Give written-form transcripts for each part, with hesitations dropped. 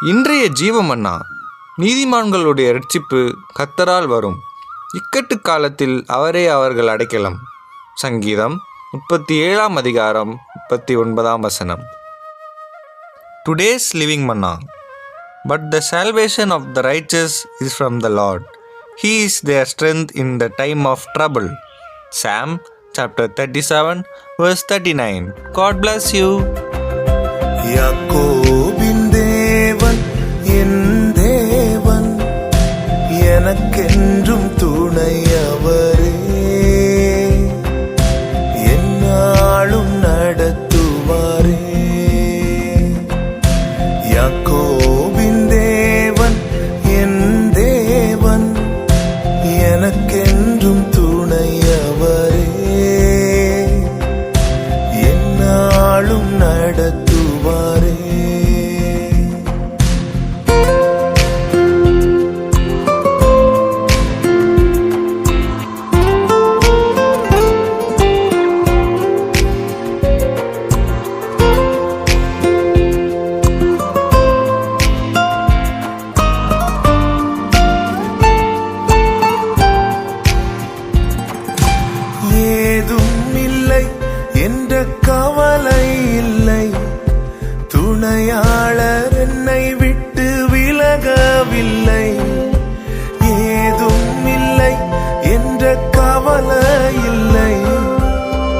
இன்றைய ஜீவமன்னா. நீதிமான்களுடைய இரட்சிப்பு கர்த்தரால் வரும். இக்கட்டு காலத்தில் அவரே அவர்கள் அடைக்கலம். சங்கீதம் 37 அதிகாரம் 39 Today's living manna. But the salvation of the righteous is from the Lord. He is their strength in the time of trouble. Psalm chapter 37 verse 39. God bless you. யாக்கோபின் தேவன் என் தேவன், எனக்கென்றும் துணை அவரே. என்னாலும் நடத்துவாரே. யாக்கோபின் தேவன் என் தேவன், எனக்கென்றும் துணை அவரே. என்னாலும் நடத்துவாரே. ஏதும் இல்லை என்ற கவலை இல்லை, துணையாளர் என்னை விட்டு விலகவில்லை. ஏதும் இல்லை என்ற கவலை இல்லை,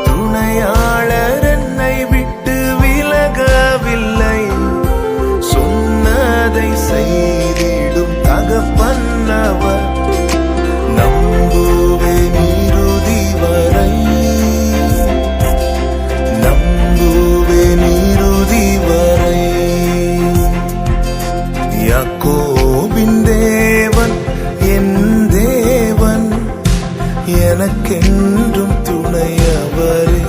துணையாளர் என்னை விட்டு விலகவில்லை. சொன்னதை செய்திடும் தகப்பன் அவர், நம்புவேன் இறுதி வரை. நம்புவேன் இறுதி வரை. யாக்கோபின் தேவன் என் தேவன், எனக்கென்றும் துணை அவரே.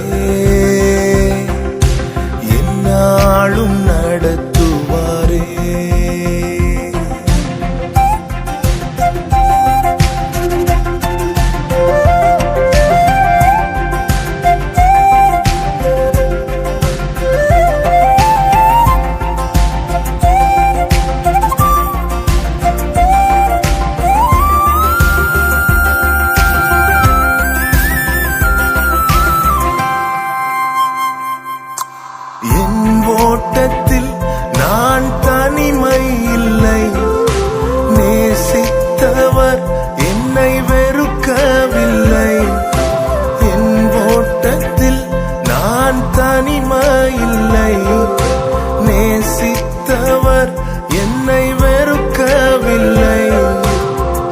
என்னாலும் நடத்துவாரே. என் ஓட்டத்தில் நான் தனிமை இல்லை, நேசித்தவர் என்னை வெறுக்கவில்லை. என் ஓட்டத்தில் நான் தனிமை இல்லை, நேசித்தவர் என்னை வெறுக்கவில்லை.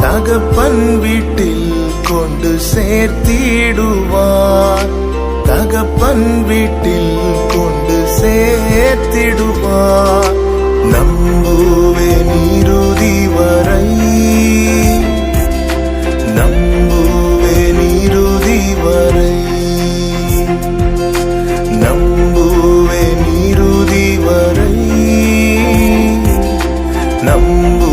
தகப்பன் வீட்டில் கொண்டு சேர்த்திடுவார், தகப்பன் வீட்டில் கொண்டு சேர்த்திடுவார். நம்புவேன் இறுதி வரை. நம்புவேன் இறுதி வரை. நம்புவேன் இறுதி வரை. நம்பு